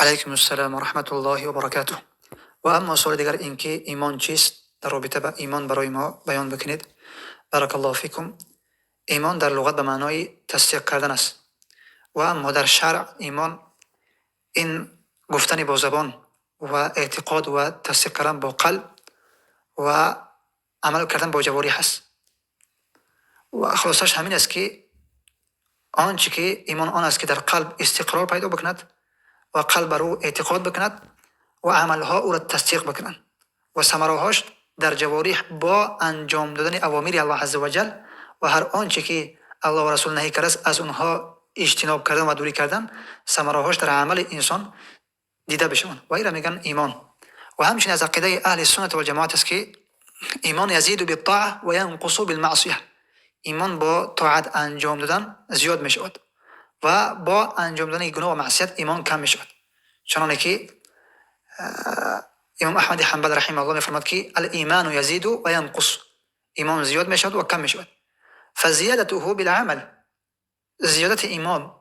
علیکم السلام و رحمت الله و برکاته. و اما سوال دیگر این که ایمان چیست؟ در رابطه با ایمان برای ما بیان بکنید. بارک الله فیکم. ایمان در لغت به معنای تصدیق کردن است و اما در شرع ایمان این گفتن با زبان و اعتقاد و تصدیق کردن با قلب و عمل کردن با جوارح است. و خلاصش همین است که آنچه که ایمان آن است که در قلب استقرار پیدا بکند و قلب رو اعتقاد بکند و عملها او را تصدیق بکنند و ثمرهاش در جوارح با انجام دادن اوامر الله عز و جل و هر آنچه که الله و رسول نهی کرده است از اونها اجتناب کردن و دوری کردن، ثمرهاش در عمل انسان دیده بشوند و این را میگن ایمان. و همچنین از عقیده اهل سنت و جماعت است که ایمان یزید بالطاعه و ینقص بالمعصیه. ایمان با طاعت انجام دادن زیاد می شود و با انجام دادن گناه و معصیت ایمان کم می شود. چنانه که امام احمد حنبل رحمه الله می فرماد که الایمان یزید و ینقص، ایمان زیاد می شود و کم می شود. فزیادته بالعمل، زیادت ایمان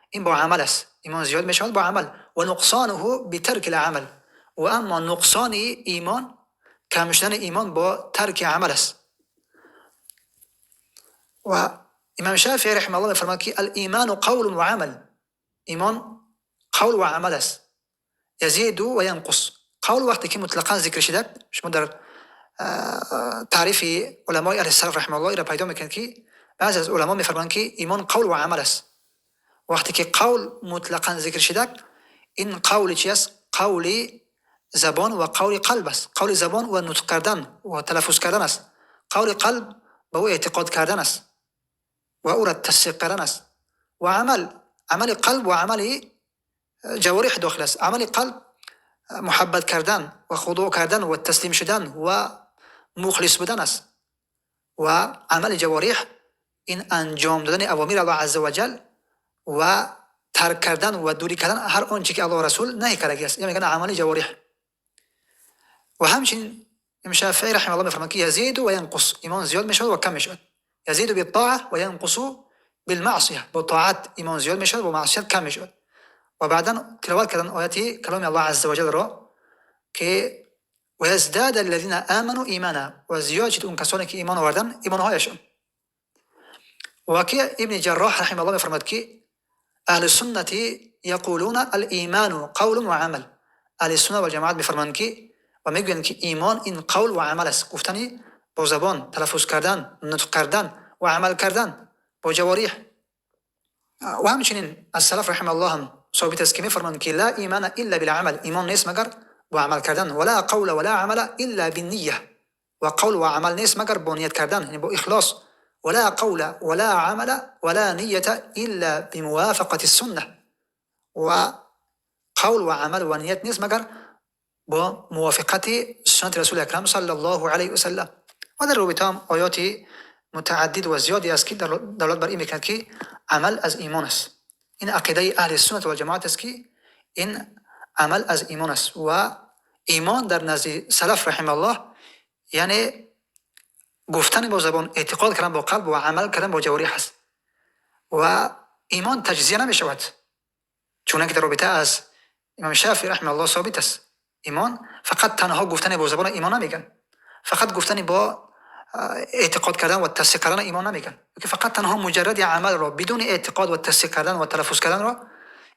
این با عمل است. ایمان زیاد می شود با عمل. و نقصانه بترک العمل، و اما نقصان ایمان، کم شدن ایمان با ترک عمل است. و امام شافعی رحمه الله فرماد که الایمان قول و عمل، ایمان قول و عمل است. یزید و ینقص. قول وقتی که مطلقا ذکر شده، شما در تعریف علمای اهل السلف رحمه الله را پیدا میکنید که بعضی از علما میفرمایند که ایمان قول و عمل است. وقتی که قول مطلقا ذکر شده، این قول چی است؟ قول زبان و قول قلب است. قول زبان و نطق کردن و تلفظ کردن است. قول قلب به او اعتقاد کردن است و او را تصدیق کردن است. و عمل قلب و عمل جوارح داخل است. عمل قلب محبت کردن و خضوع کردن و تسلیم شدن و مخلص بودن است. و عمل جوارح این انجام دادن اوامر الله عز و جل و ترک کردن و دوری کردن هر آنچه که الله و رسول نهی کرده است، یعنی میگن عمل جوارح. و همچنین امام شافعی رحمه الله میفرماید که یزید و ینقص، ایمان زیاد میشود و کم میشود. یزید بالطاعه و ینقص بالمعصیه، با طاعت ایمان زیاد میشود و معصیت کم میشود. و بعدا تلاوت کردن آیاتی کلام الله عز و جل را که و یزداد الذین آمنوا ایمانا، و زیاد شد اون کسانی که ایمان آوردن ایمانهایشان. و که ابن جراح رحمه الله میفرماید که اهل سنت یقولون الایمان قول و عمل. اهل سنت و جماعت میفرمایند که و میگویند که ایمان این قول و عمل است، گفتنی با زبان، تلفظ کردن، نطق کردن و عمل کردن با جوارح. و همچنین از سلف رحمه الله هم ثابت است که میفرمایند که لا ایمان الا بالعمل، ایمان نیست مگر با عمل کردن. ولا قول ولا عمل الا بالنیه، و قول و عمل نیست مگر با نیت کردن، یعنی با اخلاص. ولا قول ولا عمل ولا نیت الا بموافقه السنه، و قول و عمل و نیت نیست مگر با موافقت سنت رسول اکرم صلی الله علیه و سلم. و در رابطه هم آیات متعدد و زیادی است که دلالت بر این میکند که عمل از ایمان است. این عقیده اهل سنت و جماعت است که این عمل از ایمان است. و ایمان در نزد سلف رحمه الله یعنی گفتن با زبان، اعتقاد کردن با قلب و عمل کردن با جوارح است. و ایمان تجزیه نمی شود، چون که در رابطه از امام شافعی رحمه الله ثابت است. ایمان فقط تنها گفتن با زبان ایمان نمیگن، فقط گفتن با اعتقاد کردن و تصدیق کردن ایمان نمیگن، که فقط تنها مجرد عمل را بدون اعتقاد و تصدیق کردن و تلفظ کردن را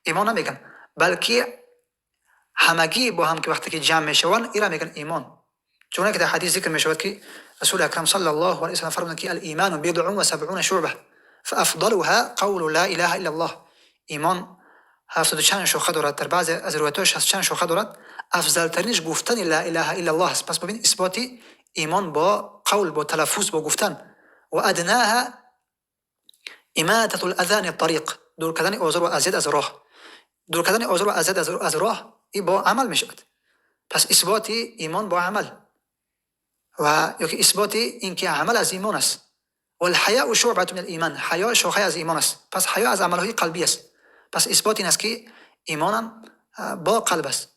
ایمان نمیگن، بلکه همگی با هم که وقتی که جمع میشوند این را میگن ایمان. چون که در حدیث ذکر میشود که رسول اکرم صلی الله علیه و سلم فرمود که الایمان بضع و سبعون شعبه فافضلها قول لا اله الا الله. ایمان 70 چند شاخه دارد، در بعض از روایت‌هاش 60 چند شاخه دارد. افضل ترینش گفتن لا اله الا الله است. پس ببین اثبات ایمان با قول، با تلفظ، با گفتن. و ادناها اماطه الاذى عن الطريق، دور کردن آزار و اذیت از راه. دور کردن آزار و اذیت از راه این با عمل میشود. پس اثبات ایمان با عمل، و یا که اثبات این که عمل از ایمان است. و الحیاء شعبة من الایمان، حیا شاخه از ایمان است. پس حیا از عملهای قلبی است. پس اثبات این است که ایمان با قلب است.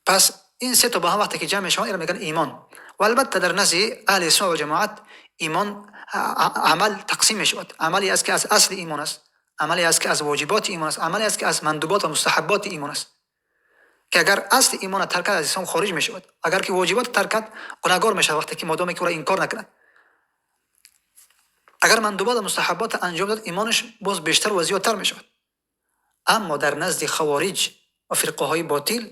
پس این سه تا با هم وقتی که جمع شما اینا میگن ایمان. و البته در نزد اهل سنت و جماعت ایمان عمل تقسیم می شود. عملی است که از اصل ایمان است، عملی است که از واجبات ایمان است، عملی است که از مندوبات و مستحبات ایمان است، که اگر اصل ایمان ترک از اسلام خارج می شود. اگر که واجبات ترک کرد گناهگار می شود وقتی که مادامی که او را انکار نکند. اگر مندوبات و مستحبات انجام داد ایمانش باز بیشتر و زیادتر می شود. اما در نزد خوارج و فرقه های باطل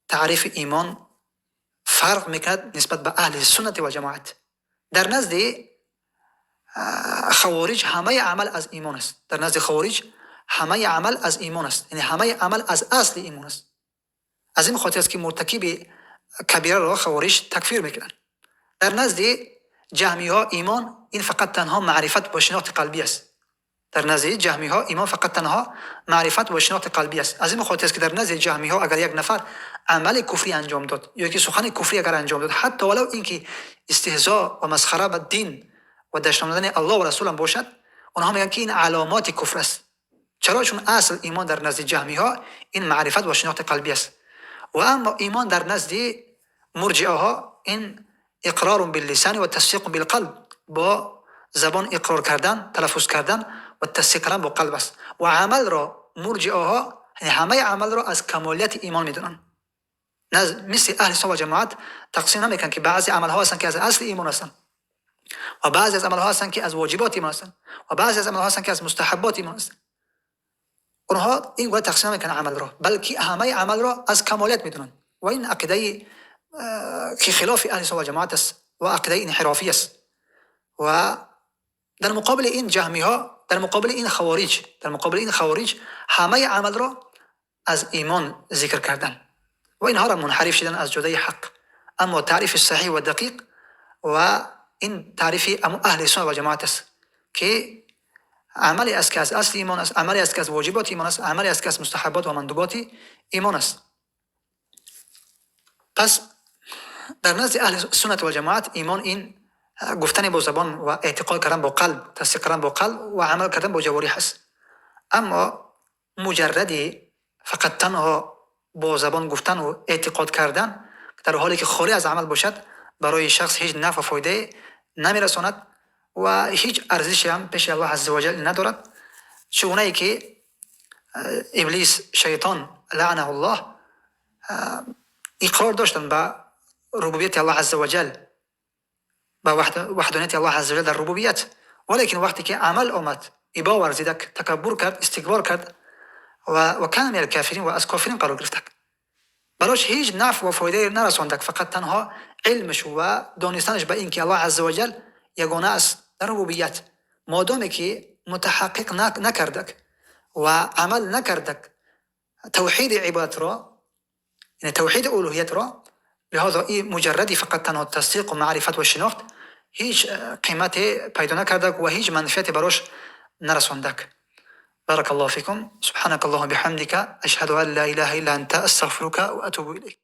تعریف ایمان فرق میکند نسبت به اهل سنت و جماعت. در نزد خوارج همه عمل از ایمان است. در نزد خوارج همه عمل از ایمان است، یعنی همه عمل از اصل ایمان است. از این خاطر است که مرتکب کبیره را خوارج تکفیر میکنند. در نزد جهمی ها ایمان این فقط تنها معرفت و شناخت قلبی است. در نزد جهمی ها ایمان فقط تنها معرفت و شناخت قلبی است. از این خاطر است که در نزد جهمی ها اگر یک نفر عمل کفری انجام داد یا که سخن کفری اگر انجام داد، حتی ولو اینکه استهزاء و مسخره به دین و دشنام الله و رسول باشد، آنها میگن که این علامات کفر است. چرا؟ چون اصل ایمان در نزد جهمی ها این معرفت و شناخت قلبی است. و اما ایمان در نزد مرجئه ها این اقرار باللسان و تصدیق بالقلب، با زبان اقرار کردن، تلفظ کردن و تصدیق کردن با قلب است. و عمل را مرجئه ها همه عمل را از کمالیت ایمان میدونن. مثل اهل سنت و جماعت تقسیم نمیکنن که بعضی عمل ها هستن که از اصل ایمان هستن و بعضی از عمل ها هستن که از واجبات ایمان هستن و بعضی از عمل ها هستن که از مستحبات ایمان هستن. اونها این گونه تقسیم نمیکنن عمل را، بلکه همه عمل را از کمالیت میدونن. و این عقیده که خلاف اهل سنت و جماعت است و عقیده انحرافی است. و در مقابل این جهمی ها، در مقابل این خوارج همه عمل را از ایمان ذکر کردن و اینها را منحرف شدن از جاده حق. اما تعریف صحیح و دقیق و این تعریف اهل سنت و جماعت است که عملی است که از اصل ایمان است، عملی است که از واجبات ایمان است، عملی است که از مستحبات و مندوبات ایمان است. پس در نزد اهل سنت و جماعت ایمان این گفتن با زبان و اعتقاد کردن با قلب، تصدیق کردن با قلب و عمل کردن با جوارح است. اما مجردی فقط تنها با زبان گفتن و اعتقاد کردن در حالی که خالی از عمل باشد برای شخص هیچ نفع و فایده نمیرساند و هیچ ارزشی هم پیش الله عزوجل ندارد. چگونه که ابلیس شیطان لعنه الله اقرار داشتن به ربوبیت الله عزوجل، به وحدانیت الله عزوجل در ربوبیت، ولیکن وقتی که عمل آمد ابا ورزید، تکبر کرد، استکبار کرد و کان من الکافرین و از کافرین قرار گرفت. براش هیچ نفع و فایده نرساند، فقط تنها علمش و دانستنش به اینکه الله عزوجل یگانه است در ربوبیت. مادامی که متحقق نکردک و عمل نکردک توحید عبادت را، یعنی توحید الوهیت را، لهذا این مجردی فقط تنها تصدیق و معرفت و شناخت هیچ قیمت پیدا نکردک و هیچ منفعت براش نرساندک. بارك الله فيكم. سبحانك اللهم بحمدك أشهد أن لا إله إلا أنت أستغفرك وأتوب إليك.